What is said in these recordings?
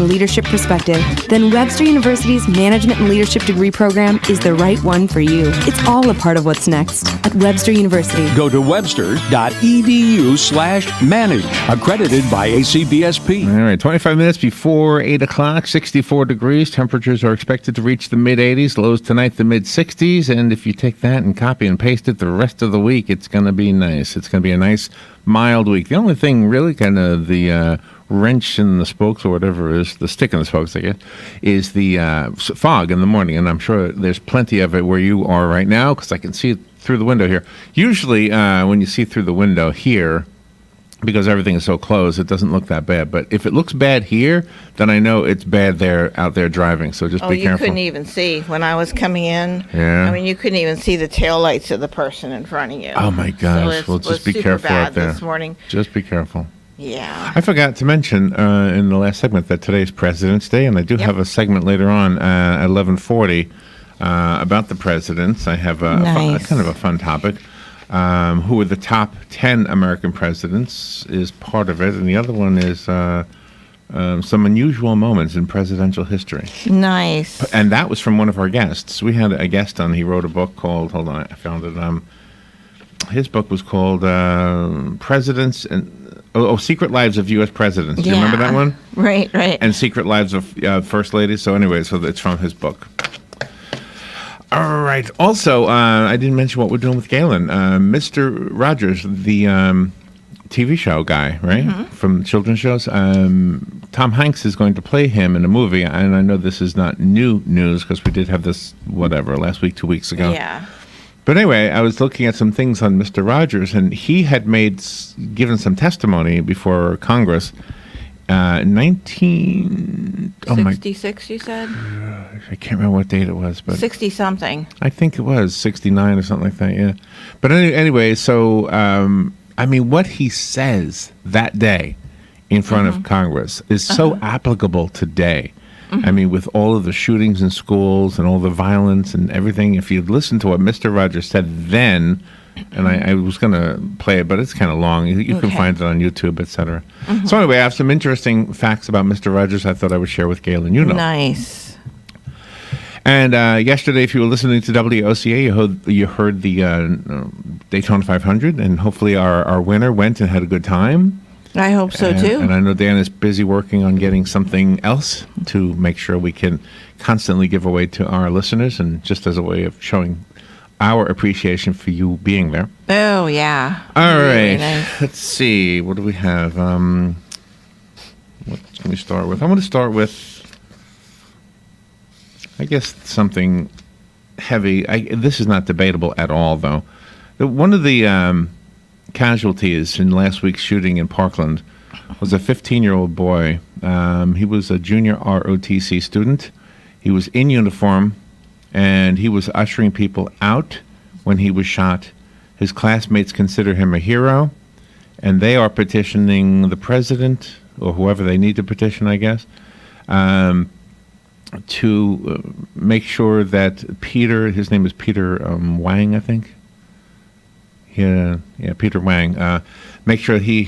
and leadership perspective, then Webster University's Management and Leadership degree program is the right one for you. It's all a part of what's next at Webster University. Go to webster.edu/manage. Accredited by ACBSP. All right, 25 minutes before 8 o'clock, 64 degrees. Temperatures are expected to reach the mid-80s. Lows tonight, the mid-60s. And if you take that and copy and paste it the rest of the week, it's going to be nice. It's going to be a nice, mild week. The only thing really kind of the wrench in the spokes or whatever is, the stick in the spokes, I guess, is the fog in the morning. And I'm sure there's plenty of it where you are right now because I can see it through the window here. Usually when you see through the window here, because everything is so close, it doesn't look that bad. But if it looks bad here, then I know it's bad out there driving. So just be careful. You couldn't even see when I was coming in. Yeah. I mean, you couldn't even see the taillights of the person in front of you. Oh, my gosh. So Just be careful out there. This morning. Just be careful. Yeah. I forgot to mention in the last segment that today's President's Day, and I do have a segment later on at 11:40 about the presidents. I have kind of a fun topic. Who are the top 10 American presidents is part of it, and the other one is some unusual moments in presidential history. Nice. And that was from one of our guests. We had a guest on. He wrote a book called, hold on, I found it. His book was called Presidents and Secret Lives of U.S. Presidents. Do you remember that one? Right. And Secret Lives of First Ladies. So anyway, so it's from his book. All right. Also, I didn't mention what we're doing with Galen. Mr. Rogers, the TV show guy, right? Mm-hmm. From children's shows. Tom Hanks is going to play him in a movie. And I know this is not new news because we did have this, last week, 2 weeks ago. Yeah. But anyway, I was looking at some things on Mr. Rogers, and he had given some testimony before Congress. 1966, you said? I can't remember what date it was, but 60-something. I think it was 69 or something like that. Yeah. But anyway, so what he says that day in front of Congress is so applicable today. Mm-hmm. I mean, with all of the shootings in schools and all the violence and everything, if you listen to what Mr. Rogers said then, and I was going to play it, but it's kind of long. You can find it on YouTube, etc. Mm-hmm. So anyway, I have some interesting facts about Mr. Rogers I thought I would share with Galen. Nice. And yesterday, if you were listening to WOCA, you heard the Daytona 500, and hopefully our winner went and had a good time. I hope so, too. And I know Dan is busy working on getting something else to make sure we can constantly give away to our listeners, and just as a way of showing our appreciation for you being there. Oh, yeah. All right. Nice. Let's see. What do we have? What can we start with? I want to start with, I guess, something heavy. This is not debatable at all, though. One of the casualties in last week's shooting in Parkland was a 15-year-old boy. He was a junior ROTC student. He was in uniform, and he was ushering people out when he was shot. His classmates consider him a hero, and they are petitioning the president, or whoever they need to petition, I guess, to make sure that his name is Peter Wang, I think. Yeah, Peter Wang. Make sure he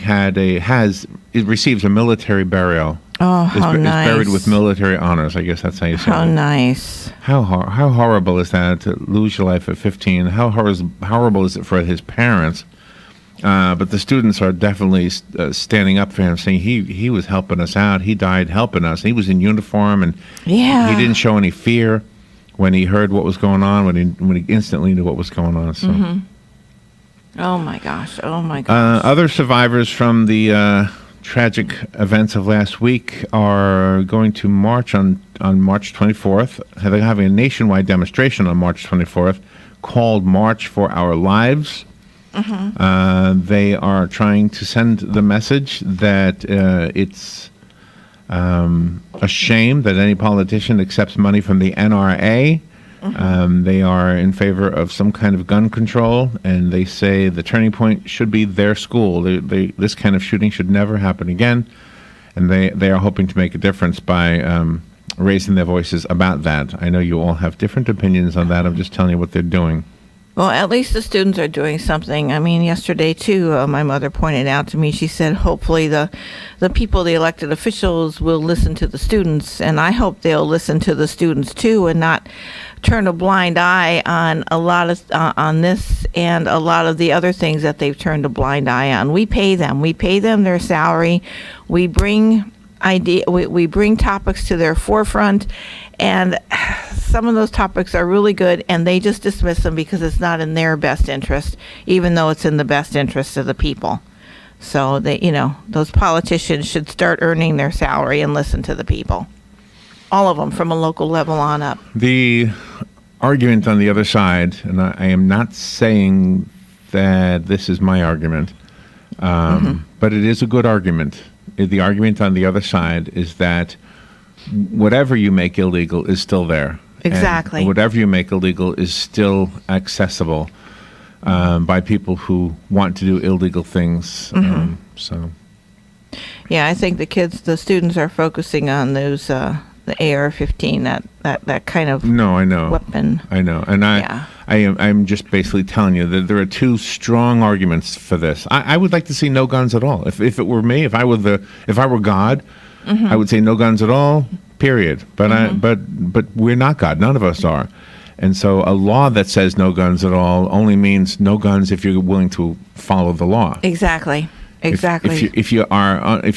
receives a military burial. Oh, how nice! Is buried with military honors. I guess that's how you say it. How nice! How horrible is that to lose your life at 15? How horrible is it for his parents? But the students are definitely standing up for him, saying he was helping us out. He died helping us. He was in uniform, and he didn't show any fear when he heard what was going on. When he instantly knew what was going on. So. Mm-hmm. Oh my gosh! Other survivors from the tragic events of last week are going to march on March 24th. They're having a nationwide demonstration on March 24th called March for Our Lives. Mm-hmm. They are trying to send the message that it's a shame that any politician accepts money from the NRA. Mm-hmm. They are in favor of some kind of gun control, and they say the turning point should be their school. This kind of shooting should never happen again, and they are hoping to make a difference by raising their voices about that. I know you all have different opinions on that. I'm just telling you what they're doing. Well, at least the students are doing something. I mean, yesterday too, my mother pointed out to me. She said, hopefully the people, the elected officials, will listen to the students, and I hope they'll listen to the students too, and not turn a blind eye on a lot of on this and a lot of the other things that they've turned a blind eye on. We pay them. We pay them their salary. We bring we bring topics to their forefront, and some of those topics are really good, and they just dismiss them because it's not in their best interest, even though it's in the best interest of the people. So they, those politicians should start earning their salary and listen to the people. All of them, from a local level on up. The argument on the other side, and I am not saying that this is my argument, but it is a good argument. The argument on the other side is that whatever you make illegal is still there. Exactly. And whatever you make illegal is still accessible by people who want to do illegal things. So, yeah, I think the students are focusing on those the AR-15, that kind of weapon. I know, and I'm just basically telling you that there are two strong arguments for this. I would like to see no guns at all. If it were me, if I were God, I would say no guns at all. Period. But but we're not God. None of us are. And so a law that says no guns at all only means no guns if you're willing to follow the law. Exactly. If you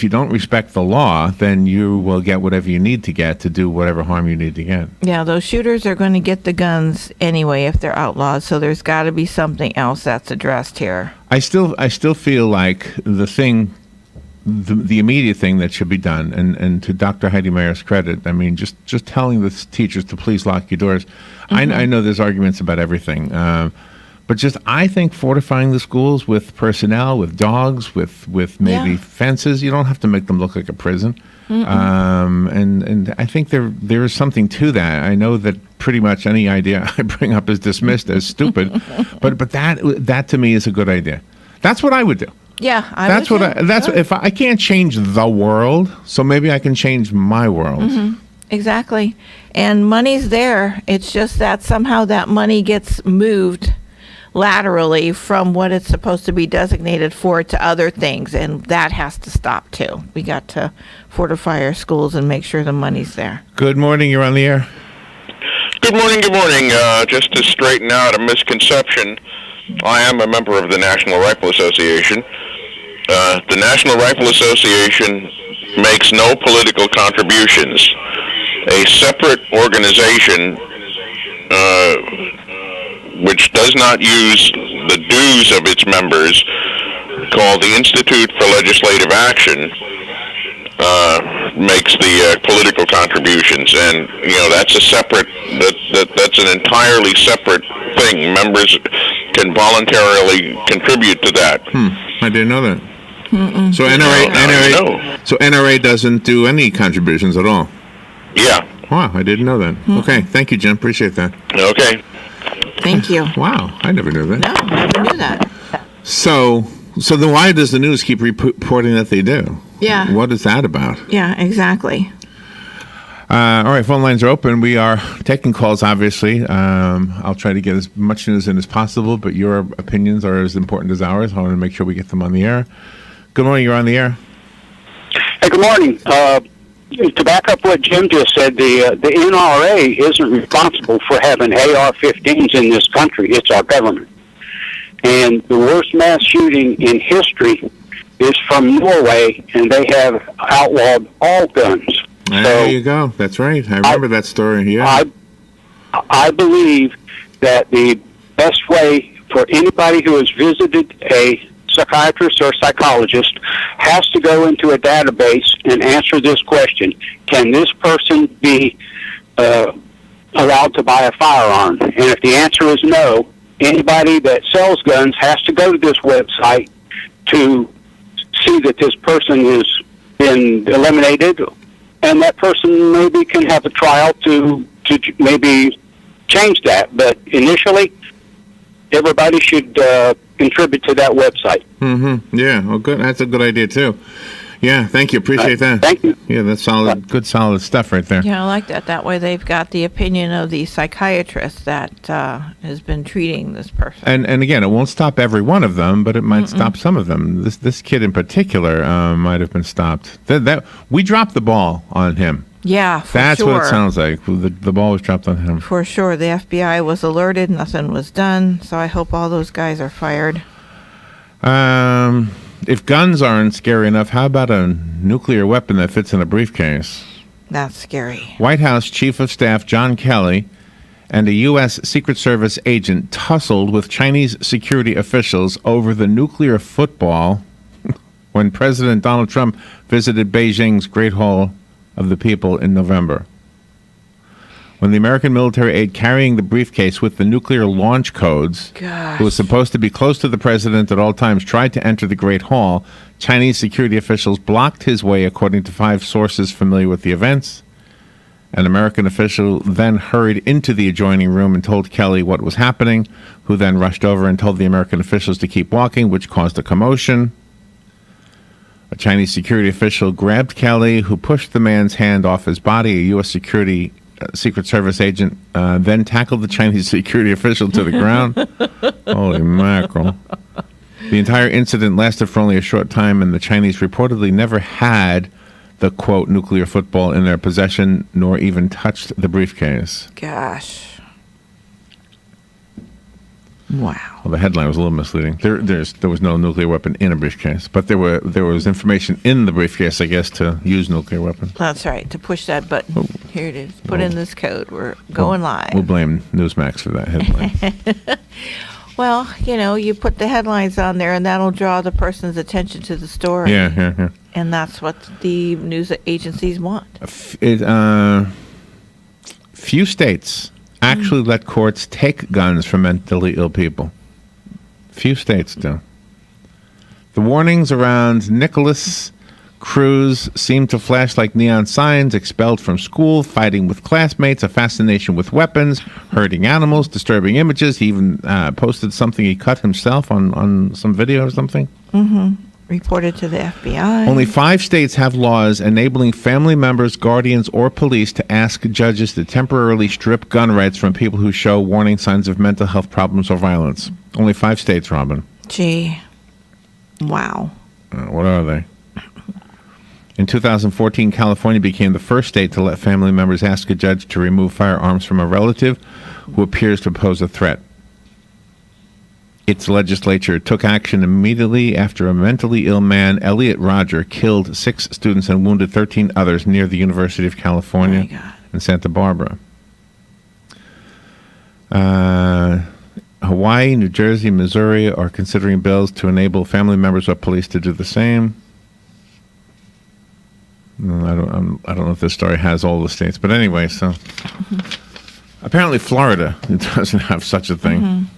don't respect the law, then you will get whatever you need to get to do whatever harm you need to get. Yeah, those shooters are going to get the guns anyway if they're outlawed. So there's got to be something else that's addressed here. I still feel like the immediate thing that should be done, and to Dr. Heidi Mayer's credit, I mean, just telling the teachers to please lock your doors. I know there's arguments about everything. But I think fortifying the schools with personnel, with dogs, with maybe fences. You don't have to make them look like a prison. And I think there is something to that. I know that pretty much any idea I bring up is dismissed as stupid, but that to me is a good idea. That's what I would do. Yeah, if I can't change the world, so maybe I can change my world. Exactly. And money's there. It's just that somehow that money gets moved laterally from what it's supposed to be designated for to other things, and that has to stop too. We got to fortify our schools and make sure the money's there. Good morning, you're on the air. Good morning. Just to straighten out a misconception, I am a member of the National Rifle Association. The National Rifle Association makes no political contributions. A separate organization which does not use the dues of its members, called the Institute for Legislative Action, makes the political contributions, and that's that's an entirely separate thing. Members can voluntarily contribute to that. I didn't know that. So NRA doesn't do any contributions at all. Yeah. Wow, I didn't know that. Okay, thank you, Jim. Appreciate that. Okay. Thank you. Wow, I never knew that. No, never knew that. So then why does the news keep reporting that they do? Yeah. What is that about? Yeah, exactly. All right, phone lines are open. We are taking calls, obviously. I'll try to get as much news in as possible, but your opinions are as important as ours. I want to make sure we get them on the air. Good morning, you're on the air. Hey, good morning. To back up what Jim just said, the NRA isn't responsible for having AR-15s in this country. It's our government. And the worst mass shooting in history is from Norway, and they have outlawed all guns. There you go. That's right. I remember that story. Yeah. I believe that the best way for anybody who has visited a psychiatrist or psychologist has to go into a database and answer this question: can this person be allowed to buy a firearm? And if the answer is no, anybody that sells guns has to go to this website to see that this person has been eliminated, and that person maybe can have a trial to maybe change that. But initially, everybody should contribute to that website. Yeah, well, good. That's a good idea too. Yeah, thank you. Appreciate that. Thank you. Yeah, that's solid, good, solid stuff right there. Yeah, I like that. That way they've got the opinion of the psychiatrist that has been treating this person. And again, it won't stop every one of them, but it might stop some of them. This kid in particular might have been stopped. That we dropped the ball on him. Yeah, for That's sure. what it sounds like. The ball was dropped on him. For sure. The FBI was alerted. Nothing was done. So I hope all those guys are fired. If guns aren't scary enough, how about a nuclear weapon that fits in a briefcase? That's scary. White House Chief of Staff John Kelly and a U.S. Secret Service agent tussled with Chinese security officials over the nuclear football when President Donald Trump visited Beijing's Great Hall of the People in November. When the American military aide carrying the briefcase with the nuclear launch codes, Gosh. who was supposed to be close to the president at all times, tried to enter the Great Hall, Chinese security officials blocked his way, according to 5 sources familiar with the events. An American official then hurried into the adjoining room and told Kelly what was happening, who then rushed over and told the American officials to keep walking, which caused a commotion. A Chinese security official grabbed Kelly, who pushed the man's hand off his body. A U.S. Secret Service agent then tackled the Chinese security official to the ground. Holy mackerel. The entire incident lasted for only a short time, and the Chinese reportedly never had the, quote, nuclear football in their possession, nor even touched the briefcase. Gosh. Wow. Well, the headline was a little misleading. There was no nuclear weapon in a briefcase, but there was information in the briefcase, I guess, to use nuclear weapon. That's right. To push that button. Here it is. Put in this code. We're going live. We'll blame Newsmax for that headline. Well, you put the headlines on there, and that'll draw the person's attention to the story. Yeah. And that's what the news agencies want. Few states actually let courts take guns from mentally ill people. Few states do. The warnings around Nicholas Cruz seemed to flash like neon signs: expelled from school, fighting with classmates, a fascination with weapons, hurting animals, disturbing images. He even posted something he cut himself on some video or something. Reported to the FBI. Only 5 states have laws enabling family members, guardians, or police to ask judges to temporarily strip gun rights from people who show warning signs of mental health problems or violence. Only 5 states, Robin. Gee. Wow. What are they? In 2014, California became the first state to let family members ask a judge to remove firearms from a relative who appears to pose a threat. Its legislature took action immediately after a mentally ill man, Elliot Rodger, killed 6 students and wounded 13 others near the University of California in Santa Barbara. Hawaii, New Jersey, Missouri are considering bills to enable family members of police to do the same. I don't know if this story has all the states, but anyway, so apparently Florida doesn't have such a thing.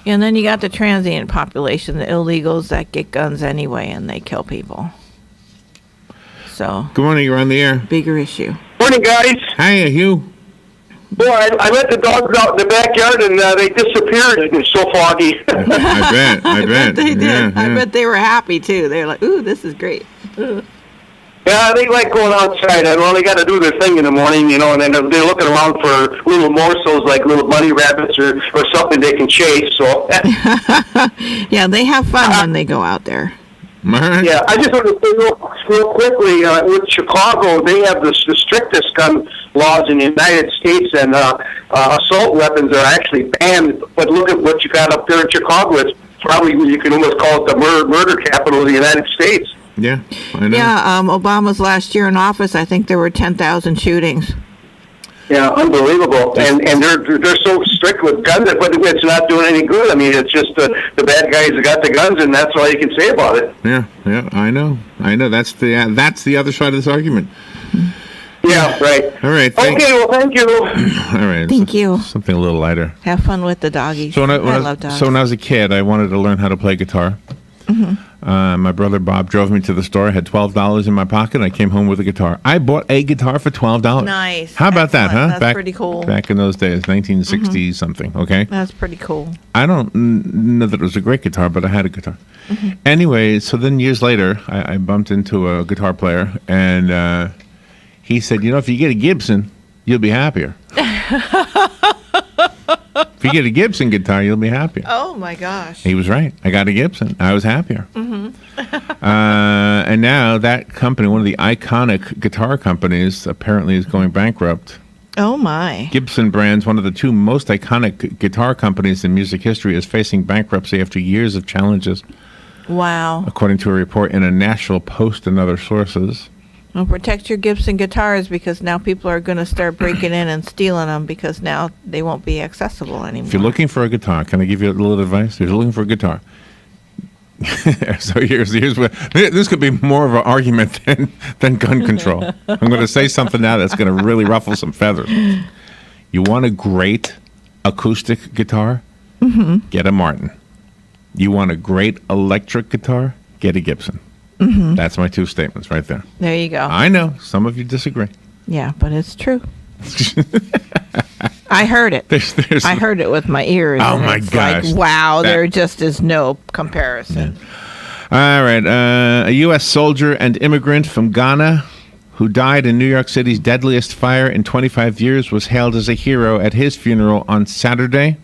And then you got the transient population, the illegals that get guns anyway, and they kill people. So, Good morning, you're on the air. bigger issue. Morning, guys. Hey, Hugh. Boy, I let the dogs out in the backyard and they disappeared. It's so foggy. I bet. They did. Yeah, I yeah. bet they were happy too. They were like, "Ooh, this is great." Yeah, they like going outside. I know they got to do their thing in the morning, and then they're looking around for little morsels like little bunny rabbits or something they can chase. So, Yeah, they have fun when they go out there. yeah, I just want to say real quickly, with Chicago, they have the strictest gun laws in the United States, and assault weapons are actually banned. But look at what you got up there in Chicago. It's probably, you can almost call it the murder capital of the United States. Yeah, I know. Yeah, Obama's last year in office, I think there were 10,000 shootings. Yeah, unbelievable. And they're so strict with guns, but it's not doing any good. I mean, it's just the bad guys that got the guns, and that's all you can say about it. Yeah, I know. That's the other side of this argument. Yeah, right. All right. Okay, well, thank you. All right. Thank you. Something a little lighter. Have fun with the doggies. So I love dogs. when I was a kid, I wanted to learn how to play guitar. My brother Bob drove me to the store. I had $12 in my pocket. And I came home with a guitar. I bought a guitar for $12. Nice. How about that, huh? That's pretty cool. Back in those days, 1960 something. Okay. That's pretty cool. I don't know that it was a great guitar, but I had a guitar. Anyway, so then years later, I bumped into a guitar player, and he said, "You know, if you get a Gibson, you'll be happier." If you get a Gibson guitar, you'll be happier. Oh my gosh. He was right. I got a Gibson. I was happier. And now that company, one of the iconic guitar companies, apparently is going bankrupt. Oh my. Gibson brands, one of the two most iconic guitar companies in music history, is facing bankruptcy after years of challenges, Wow. according to a report in a National Post and other sources. Well, protect your Gibson guitars, because now people are going to start breaking in and stealing them, because now they won't be accessible anymore. If you're looking for a guitar, can I give you a little advice? If you're looking for a guitar, so here's what this could be more of an argument than gun control. I'm going to say something now that's going to really ruffle some feathers. You want a great acoustic guitar? Get a Martin. You want a great electric guitar? Get a Gibson. That's my two statements right there. There you go. I know some of you disagree. Yeah, but it's true. I heard it. I heard it with my ears. Oh, and my it's gosh. Like, wow, That- there just is no comparison. All right. A U.S. soldier and immigrant from Ghana who died in New York City's deadliest fire in 25 years was hailed as a hero at his funeral on Saturday.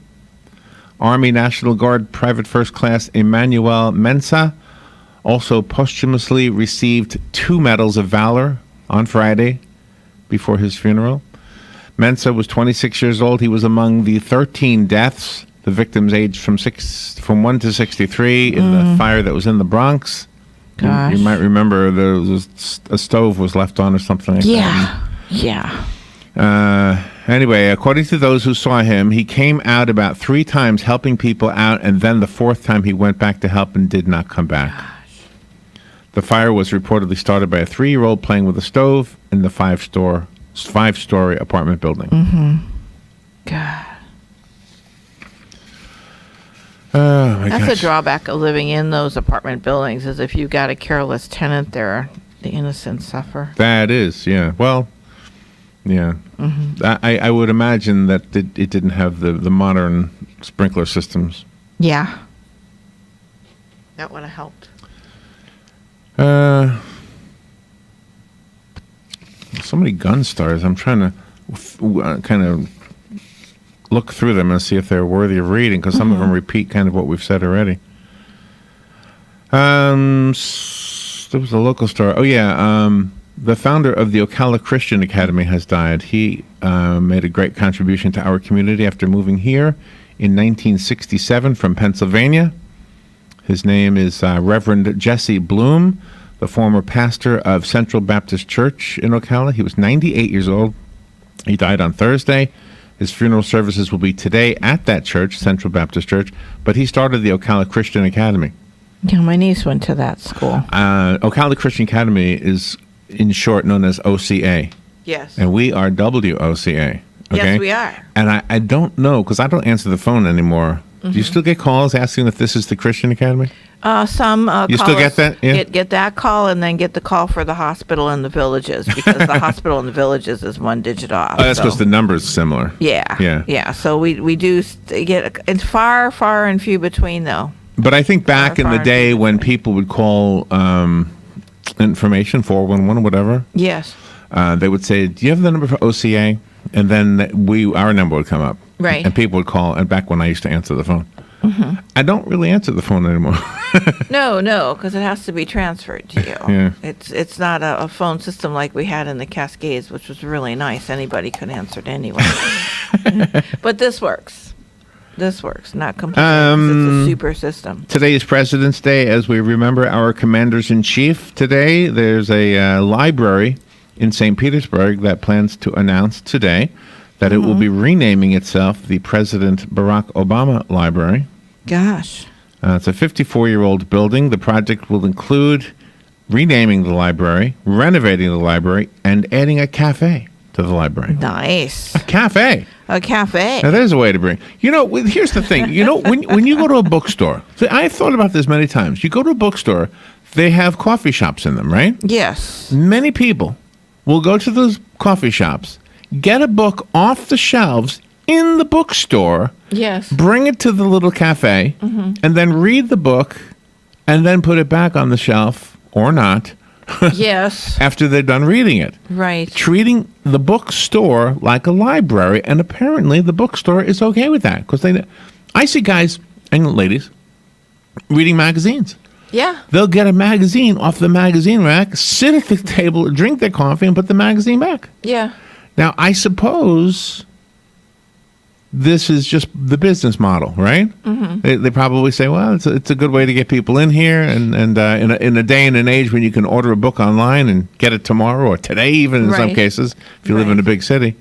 Army National Guard Private First Class Emmanuel Mensah also posthumously received 2 Medals of Valor on Friday before his funeral. Mensah was 26 years old. He was among the 13 deaths, the victims aged from 1 to 63 in the fire that was in the Bronx. Gosh. You might remember a stove was left on or something like that. Yeah. Anyway, according to those who saw him, he came out about 3 times helping people out, and then the 4th time he went back to help and did not come back. The fire was reportedly started by a 3-year-old playing with a stove in the 5-story apartment building. God. Oh, my That's gosh. a drawback of living in those apartment buildings, is if you've got a careless tenant there, the innocent suffer. That is, yeah. Well, yeah. I would imagine that it didn't have the modern sprinkler systems. Yeah. That would have helped. So many gun stars. I'm trying to kind of look through them and see if they're worthy of reading, because some of them repeat kind of what we've said already. There was a local star. Oh, yeah. The founder of the Ocala Christian Academy has died. He made a great contribution to our community after moving here in 1967 from Pennsylvania. His name is Reverend Jesse Bloom, the former pastor of Central Baptist Church in Ocala. He was 98 years old. He died on Thursday. His funeral services will be today at that church, Central Baptist Church, but he started the Ocala Christian Academy. Yeah, my niece went to that school. Ocala Christian Academy is, in short, known as OCA, Yes. and we are WOCA. Okay? Yes, we are. And I don't know, because I don't answer the phone anymore. Do you still get calls asking if this is the Christian Academy? Some You still get that? Yeah. Get that call, and then get the call for the hospital in the villages, because the hospital in the villages is 1 digit off. Oh, that's so- because the number's similar. Yeah. Yeah. So we do get, it's far and few between, though. But I think back in the far day and when people would call information, 411 or whatever, Yes. they would say, "Do you have the number for OCA?" And then our number would come up. Right. And people would call, and back when I used to answer the phone. I don't really answer the phone anymore. No, because it has to be transferred to you. Yeah. It's not a phone system like we had in the Cascades, which was really nice. Anybody could answer it anyway. But this works. Not completely. 'Cause it's a super system. Today is President's Day. As we remember our commanders-in-chief today, there's a library in St. Petersburg that plans to announce today that it will be renaming itself the President Barack Obama Library. Gosh. It's a 54-year-old building. The project will include renaming the library, renovating the library, and adding a cafe. to the library. Nice. Cafe. A cafe. Now, there's a way to bring. Here's the thing. When you go to a bookstore, I've thought about this many times. You go to a bookstore, they have coffee shops in them, right? Yes. Many people will go to those coffee shops, get a book off the shelves in the bookstore, Yes. bring it to the little cafe, and then read the book, and then put it back on the shelf, or not, Yes. after they're done reading it. Right. Treating the bookstore like a library, and apparently the bookstore is okay with that, because I see guys and ladies reading magazines. Yeah. They'll get a magazine off the magazine rack, sit at the table, drink their coffee, and put the magazine back. Yeah. Now, I suppose this is just the business model, right? Mm-hmm. They probably say, well, it's a good way to get people in here, and in a day and an age when you can order a book online and get it tomorrow or today, even in some Right. cases, if you live in a big city.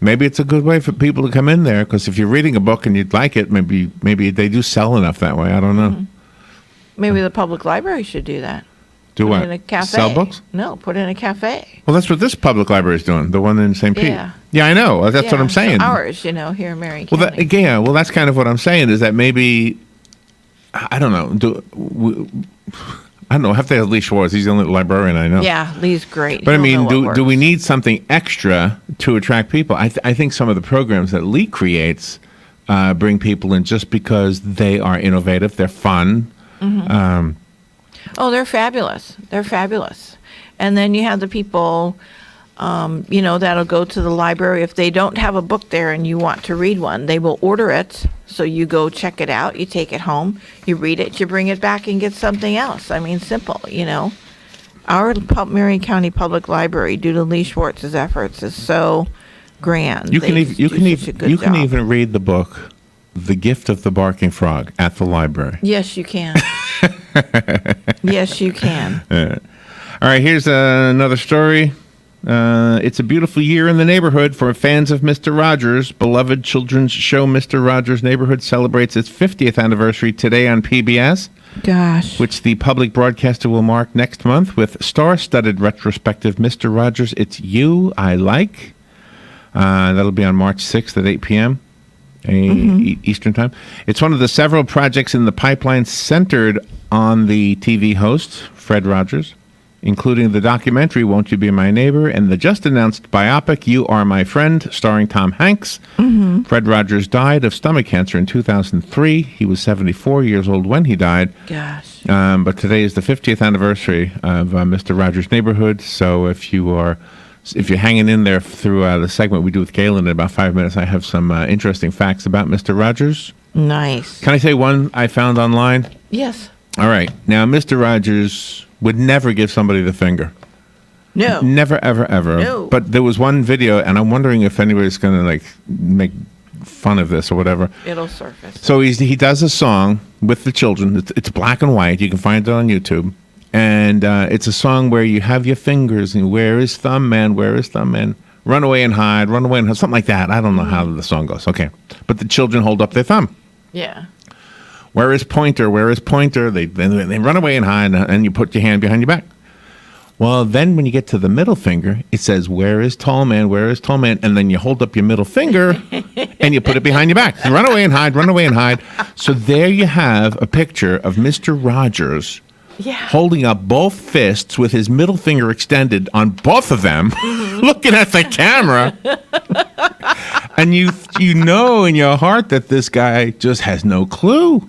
Maybe it's a good way for people to come in there, because if you're reading a book and you'd like it, maybe they do sell enough that way. I don't know. Maybe the public library should do that. Do Put what? it in a cafe. Sell books? No, put it in a cafe. Well, that's what this public library is doing, the one in St. Pete. Yeah. Yeah, I know. That's what I'm saying. So ours, here in Marion Well, County. that's kind of what I'm saying, is that maybe, I don't know, I don't know, I have to have Lee Schwartz. He's the only librarian I know. Yeah, Lee's great. But I He'll mean, know what do we works. need something extra to attract people? I think some of the programs that Lee creates bring people in just because they are innovative, they're fun. Oh, they're fabulous. They're fabulous. And then you have the people, that'll go to the library. If they don't have a book there and you want to read one, they will order it. So you go check it out, you take it home, you read it, you bring it back and get something else. I mean, simple, Our Marion County Public Library, due to Lee Schwartz's efforts, is so grand. You can They even do such a good job. even read the book, The Gift of the Barking Frog, at the library. Yes, you can. Yes, you can. All right, here's another story. It's a beautiful year in the neighborhood for fans of Mr. Rogers. Beloved children's show Mr. Rogers' Neighborhood celebrates its 50th anniversary today on PBS, Gosh. which the public broadcaster will mark next month with star-studded retrospective Mr. Rogers, It's You I Like. That'll be on March 6th at 8 p.m. Eastern Time. It's one of the several projects in the pipeline centered on the TV host, Fred Rogers, including the documentary Won't You Be My Neighbor and the just-announced biopic You Are My Friend, starring Tom Hanks. Fred Rogers died of stomach cancer in 2003. He was 74 years old when he died. Gosh. But today is the 50th anniversary of Mr. Rogers' Neighborhood, so if you're hanging in there through the segment we do with Galen in about 5 minutes, I have some interesting facts about Mr. Rogers. Nice. Can I say one I found online? Yes. All right. Now, Mr. Rogers would never give somebody the finger. No. Never, ever, ever. No. But there was one video, and I'm wondering if anybody's going to make fun of this or whatever. It'll surface. So he does a song with the children. It's black and white. You can find it on YouTube. And it's a song where you have your fingers and where is thumb man, where is thumb man, run away and hide, something like that. I don't know how the song goes. Okay. But the children hold up their thumb. Yeah. Where is pointer? Where is pointer? They run away and hide, and you put your hand behind your back. Well, then when you get to the middle finger, it says, where is tall man? Where is tall man? And then you hold up your middle finger and you put it behind your back. You run away and hide, run away and hide. So there you have a picture of Mr. Rogers holding up both fists with his middle finger extended on both of them, looking at the camera. And you know in your heart that this guy just has no clue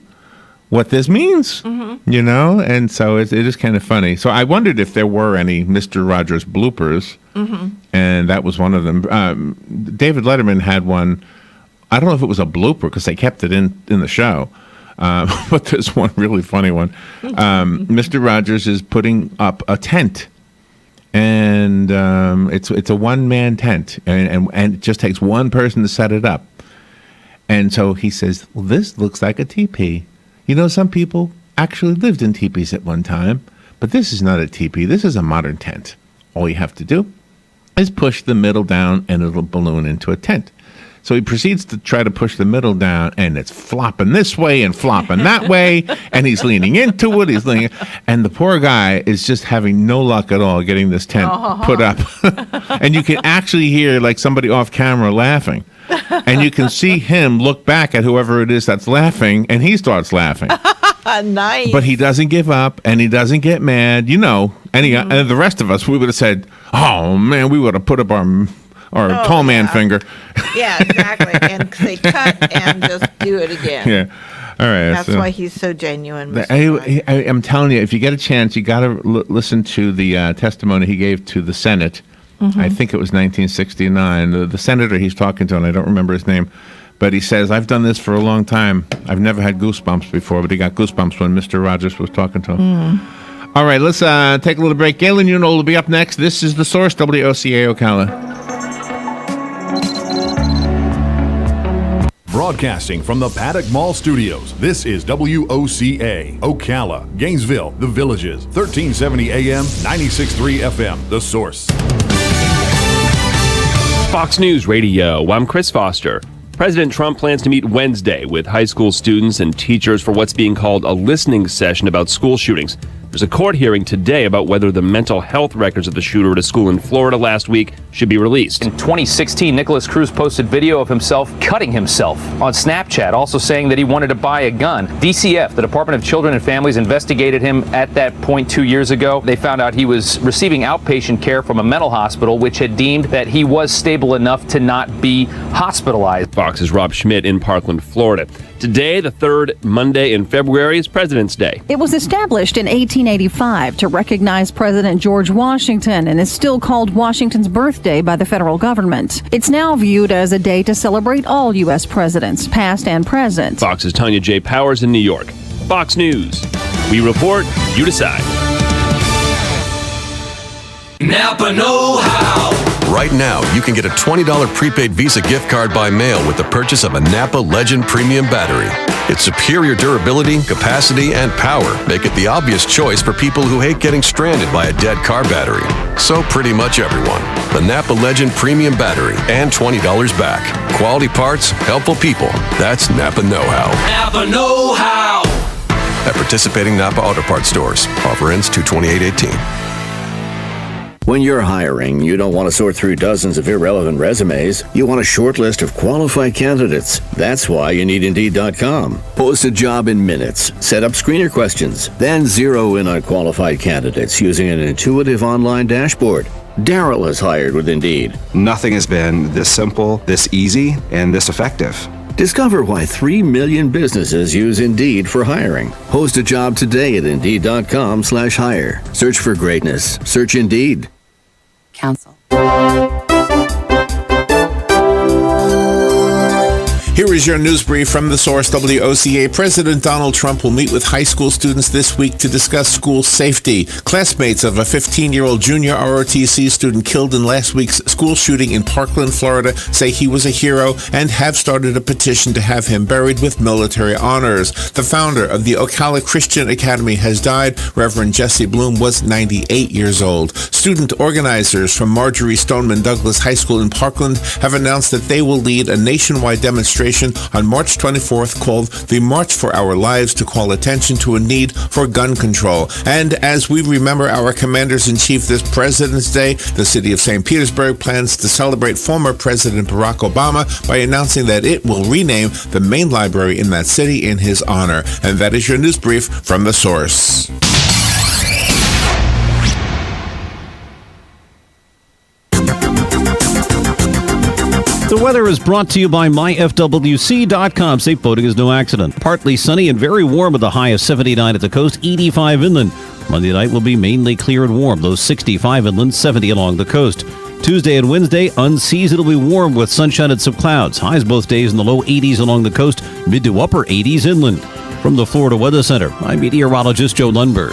what this means, and so it is kind of funny. So I wondered if there were any Mr. Rogers bloopers, and that was one of them. David Letterman had one. I don't know if it was a blooper because they kept it in the show, but there's one really funny one. Mr. Rogers is putting up a tent, and it's a one-man tent, and it just takes one person to set it up. And so he says, well, this looks like a teepee. Some people actually lived in teepees at one time, but this is not a teepee. This is a modern tent. All you have to do is push the middle down and it'll balloon into a tent. So he proceeds to try to push the middle down, and it's flopping this way and flopping that way, and he's leaning into it. And the poor guy is just having no luck at all getting this tent put up. And you can actually hear like somebody off camera laughing. And you can see him look back at whoever it is that's laughing, and he starts laughing. Nice. But he doesn't give up, and he doesn't get mad. And the rest of us, we would have said, "Oh man, we would have put up our tall man finger." Yeah, exactly. And say cut and just do it again. Yeah. All right. That's why he's so genuine. I'm telling you, if you get a chance, you got to listen to the testimony he gave to the Senate. I think it was 1969. The senator he's talking to, and I don't remember his name, but he says, "I've done this for a long time. I've never had goosebumps before," but he got goosebumps when Mr. Rogers was talking to him. All right, let's take a little break. Galen Unol will be up next. This is The Source, WOCA Ocala. Broadcasting from the Paddock Mall Studios, this is WOCA, Ocala, Gainesville, The Villages, 1370 AM, 96.3 FM, The Source. Fox News Radio, I'm Chris Foster. President Trump plans to meet Wednesday with high school students and teachers for what's being called a listening session about school shootings. There's a court hearing today about whether the mental health records of the shooter at a school in Florida last week should be released. In 2016, Nicholas Cruz posted video of himself cutting himself on Snapchat, also saying that he wanted to buy a gun. DCF, the Department of Children and Families, investigated him at that point 2 years ago. They found out he was receiving outpatient care from a mental hospital, which had deemed that he was stable enough to not be hospitalized. Fox's Rob Schmidt in Parkland, Florida. Today, the third Monday in February, is President's Day. It was established in 1885 to recognize President George Washington and is still called Washington's birthday by the federal government. It's now viewed as a day to celebrate all U.S. presidents, past and present. Fox's Tanya J. Powers in New York. Fox News. We report, you decide. Napa know-how. Right now, you can get a $20 prepaid Visa gift card by mail with the purchase of a Napa Legend Premium Battery. Its superior durability, capacity, and power make it the obvious choice for people who hate getting stranded by a dead car battery. So pretty much everyone. The Napa Legend Premium Battery and $20 back. Quality parts, helpful people. That's Napa know-how. Napa know-how. At participating Napa Auto Parts stores. Offer ends 2/28/18. When you're hiring, you don't want to sort through dozens of irrelevant resumes. You want a short list of qualified candidates. That's why you need Indeed.com. Post a job in minutes. Set up screener questions. Then zero in on qualified candidates using an intuitive online dashboard. Daryl has hired with Indeed. Nothing has been this simple, this easy, and this effective. Discover why 3 million businesses use Indeed for hiring. Post a job today at Indeed.com/hire. Search for greatness. Search Indeed. Council. Here is your news brief from The Source, WOCA. President Donald Trump will meet with high school students this week to discuss school safety. Classmates of a 15-year-old junior ROTC student killed in last week's school shooting in Parkland, Florida, say he was a hero and have started a petition to have him buried with military honors. The founder of the Ocala Christian Academy has died. Reverend Jesse Bloom was 98 years old. Student organizers from Marjorie Stoneman Douglas High School in Parkland have announced that they will lead a nationwide demonstration on March 24th called the March for Our Lives to call attention to a need for gun control. And as we remember our commanders-in-chief this President's Day, the city of St. Petersburg plans to celebrate former President Barack Obama by announcing that it will rename the main library in that city in his honor. And that is your news brief from The Source. The weather is brought to you by myfwc.com. Safe boating is no accident. Partly sunny and very warm with a high of 79 at the coast, 85 inland. Monday night will be mainly clear and warm, low 65 inland, 70 along the coast. Tuesday and Wednesday, unseasonably warm with sunshine and some clouds. Highs both days in the low 80s along the coast, mid to upper 80s inland. From the Florida Weather Center, I'm meteorologist Joe Lundberg.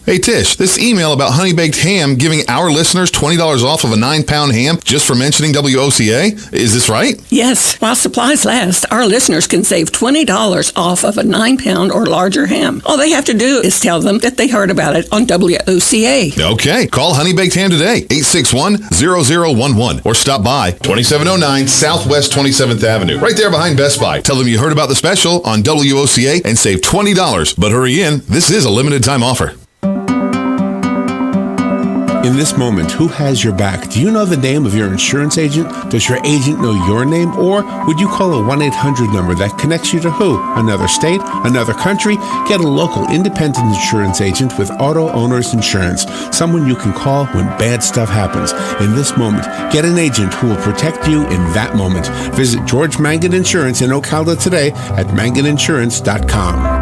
Hey Tish, this email about honey baked ham giving our listeners $20 off of a 9-pound ham just for mentioning WOCA. Is this right? Yes. While supplies last, our listeners can save $20 off of a 9-pound or larger ham. All they have to do is tell them that they heard about it on WOCA. Okay. Call Honey Baked Ham today, 861-0011, or stop by 2709 Southwest 27th Avenue, right there behind Best Buy. Tell them you heard about the special on WOCA and save $20. But hurry in. This is a limited time offer. In this moment, who has your back? Do you know the name of your insurance agent? Does your agent know your name? Or would you call a 1-800 number that connects you to who? Another state? Another country? Get a local independent insurance agent with Auto Owners Insurance. Someone you can call when bad stuff happens. In this moment, get an agent who will protect you in that moment. Visit George Mangan Insurance in Ocala today at manganinsurance.com.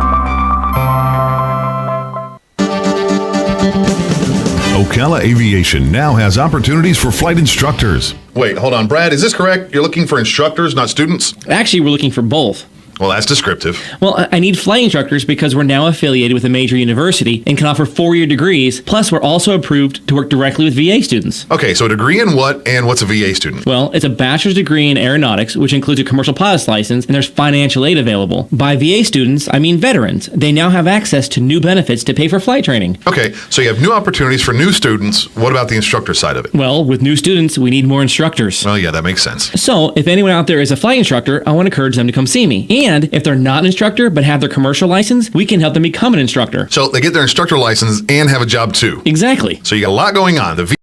Ocala Aviation now has opportunities for flight instructors. Wait, hold on. Brad, is this correct? You're looking for instructors, not students? Actually, we're looking for both. Well, that's descriptive. Well, I need flight instructors because we're now affiliated with a major university and can offer 4-year degrees. Plus, we're also approved to work directly with VA students. Okay, so a degree in what, and what's a VA student? Well, it's a bachelor's degree in aeronautics, which includes a commercial pilot's license, and there's financial aid available. By VA students, I mean veterans. They now have access to new benefits to pay for flight training. Okay, so you have new opportunities for new students. What about the instructor side of it? Well, with new students, we need more instructors. Oh, yeah, that makes sense. So, if anyone out there is a flight instructor, I want to encourage them to come see me. And if they're not an instructor but have their commercial license, we can help them become an instructor. So they get their instructor license and have a job too. Exactly. So you got a lot going on. The